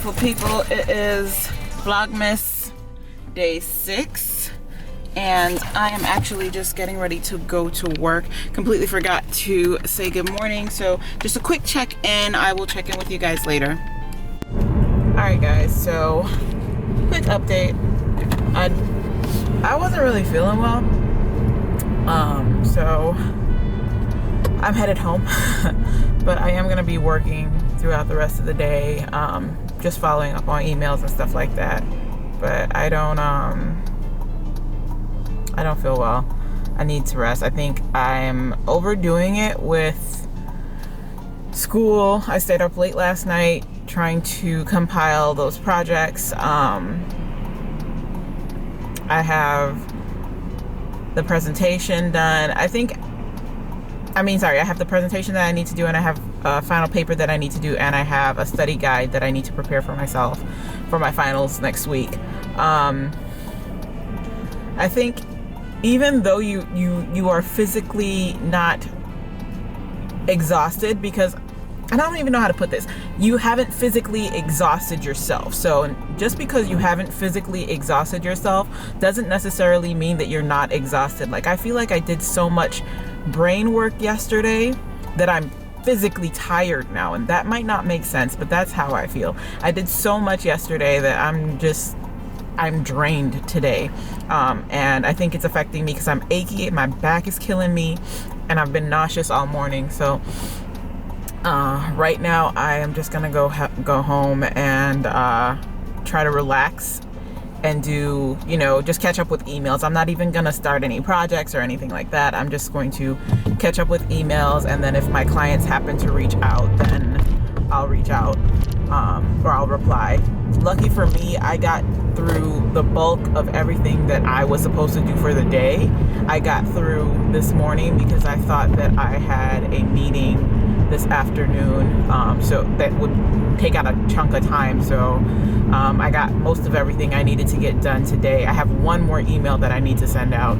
wonderful people. It is Vlogmas day 6 and I am actually just getting ready to go to work. Completely forgot to say good morning, so just a quick check-in. I will check in with you guys later. Alright guys, so quick update. I wasn't really feeling well, so I'm headed home. But I am going to be working throughout the rest of the day, just following up on emails and stuff like that. But I don't feel well. I need to rest. I think I'm overdoing it with school. I stayed up late last night trying to compile those projects. I have the presentation done. I have the presentation that I need to do, and I have a final paper that I need to do, and I have a study guide that I need to prepare for myself for my finals next week. I think even though you are physically not exhausted, because I don't even know how to put this, you haven't physically exhausted yourself. So just because you haven't physically exhausted yourself doesn't necessarily mean that you're not exhausted. Like, I feel like I did so much brain work yesterday that I'm physically tired now, and that might not make sense, but that's how I feel. I did so much yesterday that I'm drained today, and I think it's affecting me because I'm achy, my back is killing me, and I've been nauseous all morning. So right now I am just gonna go home and try to relax and do, just catch up with emails. I'm not even gonna start any projects or anything like that. I'm just going to catch up with emails, and then if my clients happen to reach out, then I'll reach out, or I'll reply. Lucky for me, I got through the bulk of everything that I was supposed to do for the day. I got through this morning because I thought that I had a meeting this afternoon, so that would take out a chunk of time. So I got most of everything I needed to get done today. I have one more email that I need to send out,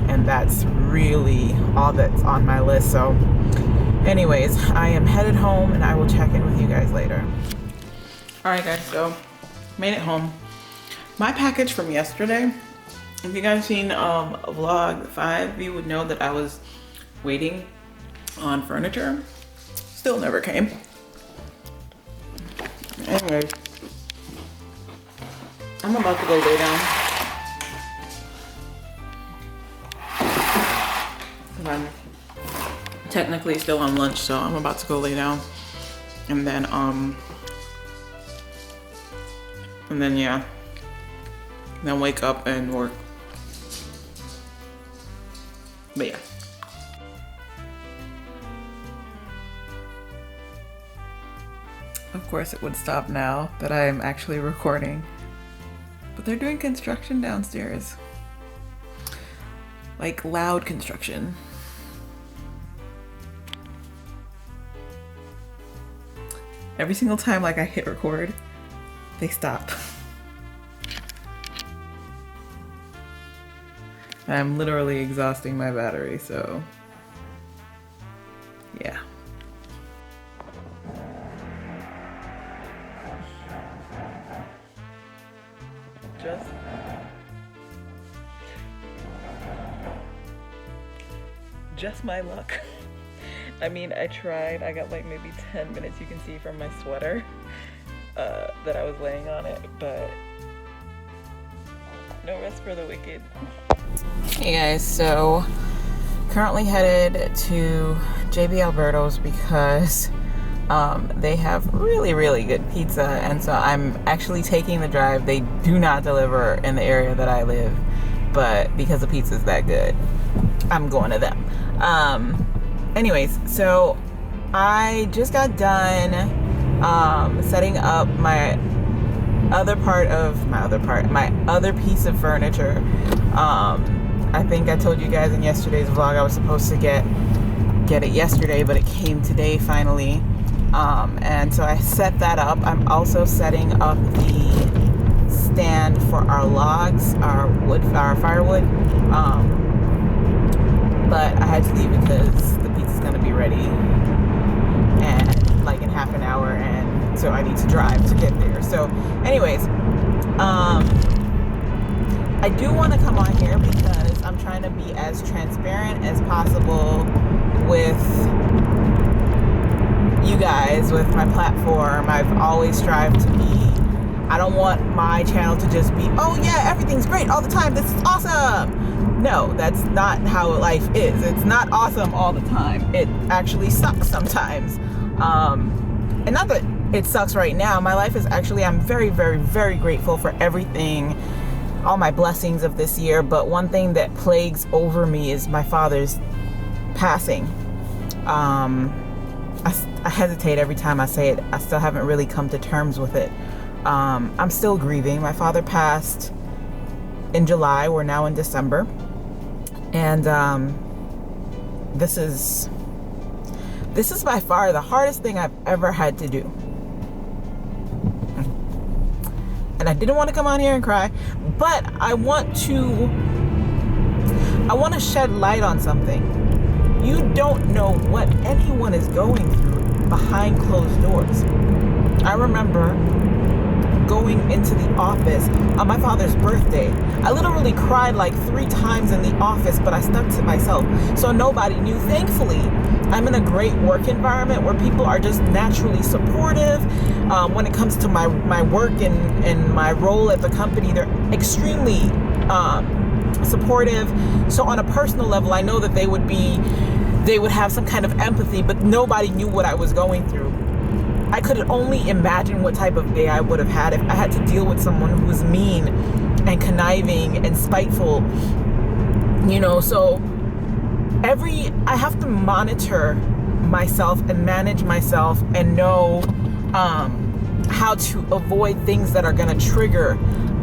and that's really all that's on my list. So anyways, I am headed home, and I will check in with you guys later. All right guys, so made it home. My package from yesterday, if you guys seen vlog 5, you would know that I was waiting on furniture. Still never came. Anyways, I'm about to go lay down. I'm technically still on lunch, so I'm about to go lay down, and then yeah, then wake up and work. But yeah. Of course it would stop now that I am actually recording, but they're doing construction downstairs, like loud construction. Every single time like I hit record, they stop. I'm literally exhausting my battery, so yeah. Just my luck. I mean, I tried. I got like maybe 10 minutes, you can see from my sweater, that I was laying on it, but no rest for the wicked. Hey guys, so currently headed to JB Alberto's because they have really, really good pizza, and so I'm actually taking the drive. They do not deliver in the area that I live, but because the pizza's that good, I'm going to them. Anyways, so I just got done setting up my other piece of furniture. I think I told you guys in yesterday's vlog I was supposed to get it yesterday, but it came today finally. And so I set that up. I'm also setting up the stand for our logs, our firewood. But I had to leave because the pizza's gonna be ready and like in half an hour, and so I need to drive to get there. So anyways, I do want to come on here because I'm trying to be as transparent as possible with you guys, with my platform. I've always strived to be. I don't want my channel to just be, oh yeah, everything's great all the time, this is awesome. No, that's not how life is. It's not awesome all the time. It actually sucks sometimes. And not that it sucks right now. My life is actually, I'm very, very, very grateful for everything, all my blessings of this year. But one thing that plagues over me is my father's passing. I hesitate every time I say it. I still haven't really come to terms with it. I'm still grieving. My father passed in July. We're now in December. And this is by far the hardest thing I've ever had to do. And I didn't want to come on here and cry, but I want to shed light on something. You don't know what anyone is going through behind closed doors. I remember going into the office on my father's birthday. I literally cried like 3 times in the office, but I stuck to myself, so nobody knew. Thankfully, I'm in a great work environment where people are just naturally supportive. When it comes to my work and my role at the company, they're extremely supportive. So on a personal level, I know that they would have some kind of empathy, but nobody knew what I was going through. I could only imagine what type of day I would have had if I had to deal with someone who was mean and conniving and spiteful, you know. So I have to monitor myself and manage myself and know how to avoid things that are going to trigger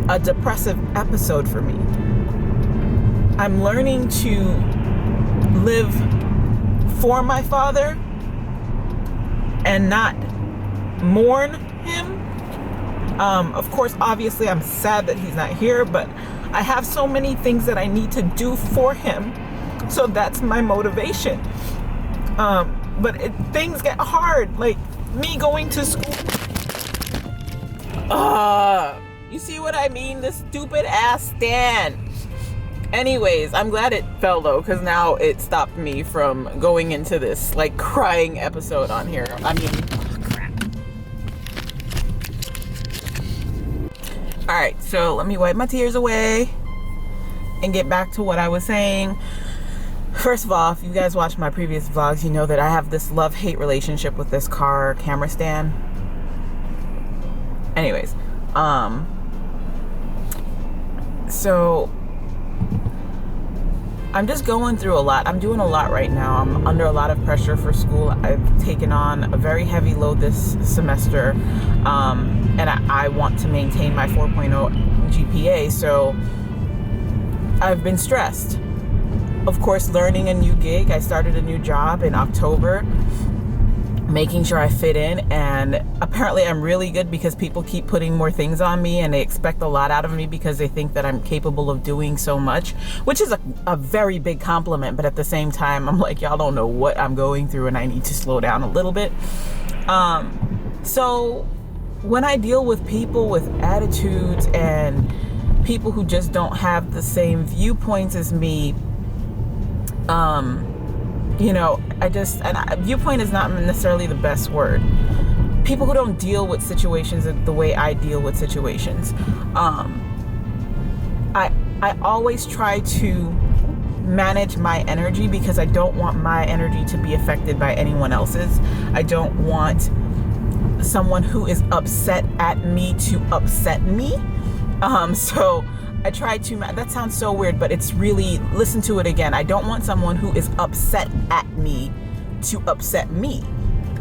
a depressive episode for me. I'm learning to live for my father and not mourn him. Of course, obviously, I'm sad that he's not here, but I have so many things that I need to do for him. So that's my motivation. But things get hard, like me going to school. You see what I mean? This stupid ass stand. Anyways, I'm glad it fell though, because now it stopped me from going into this like crying episode on here. I mean, crap. All right, so let me wipe my tears away and get back to what I was saying. First of all, if you guys watched my previous vlogs, you know that I have this love-hate relationship with this car camera stand. Anyways, so I'm just going through a lot. I'm doing a lot right now. I'm under a lot of pressure for school. I've taken on a very heavy load this semester, and I want to maintain my 4.0 GPA, so I've been stressed. Of course, learning a new gig. I started a new job in October, making sure I fit in, and apparently I'm really good because people keep putting more things on me and they expect a lot out of me because they think that I'm capable of doing so much, which is a very big compliment. But at the same time, I'm like, y'all don't know what I'm going through and I need to slow down a little bit. So when I deal with people with attitudes and people who just don't have the same viewpoints as me, you know, viewpoint is not necessarily the best word. People who don't deal with situations the way I deal with situations. I always try to manage my energy because I don't want my energy to be affected by anyone else's. I don't want someone who is upset at me to upset me. So I try to, that sounds so weird, but it's really, listen to it again. I don't want someone who is upset at me to upset me.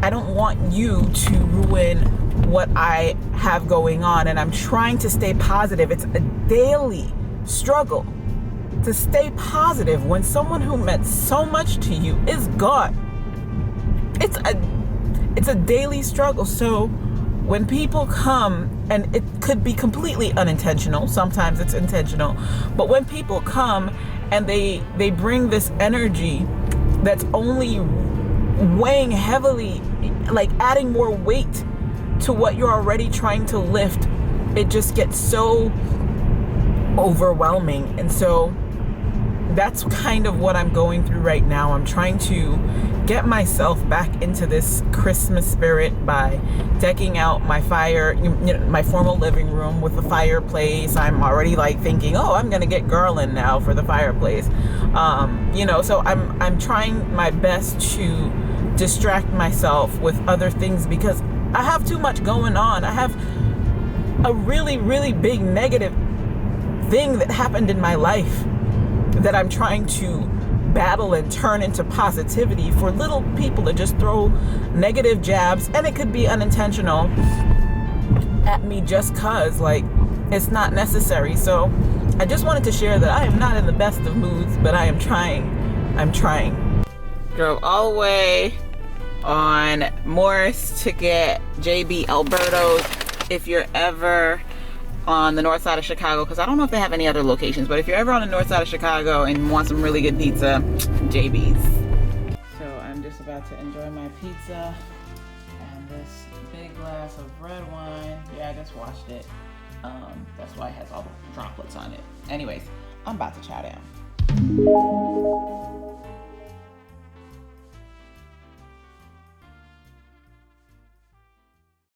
I don't want you to ruin what I have going on, and I'm trying to stay positive. It's a daily struggle to stay positive when someone who meant so much to you is gone. It's a daily struggle. So when people come, and it could be completely unintentional, sometimes it's intentional, but when people come and they bring this energy that's only weighing heavily, like adding more weight to what you're already trying to lift, it just gets so overwhelming. And so that's kind of what I'm going through right now. I'm trying to get myself back into this Christmas spirit by decking out my my formal living room with a fireplace. I'm already like thinking, oh, I'm gonna get garland now for the fireplace. So I'm trying my best to distract myself with other things because I have too much going on. I have a really, really big negative thing that happened in my life that I'm trying to battle and turn into positivity for little people to just throw negative jabs, and it could be unintentional, at me just cause like it's not necessary. So I just wanted to share that I am not in the best of moods, but I am trying. I'm trying. Drove all the way on Morris to get JB Alberto's. If you're ever on the north side of Chicago, because I don't know if they have any other locations, but if you're ever on the north side of Chicago and want some really good pizza, JB's. So I'm just about to enjoy my pizza and this big glass of red wine. Yeah, I just washed it. That's why it has all the droplets on it. Anyways, I'm about to chow down.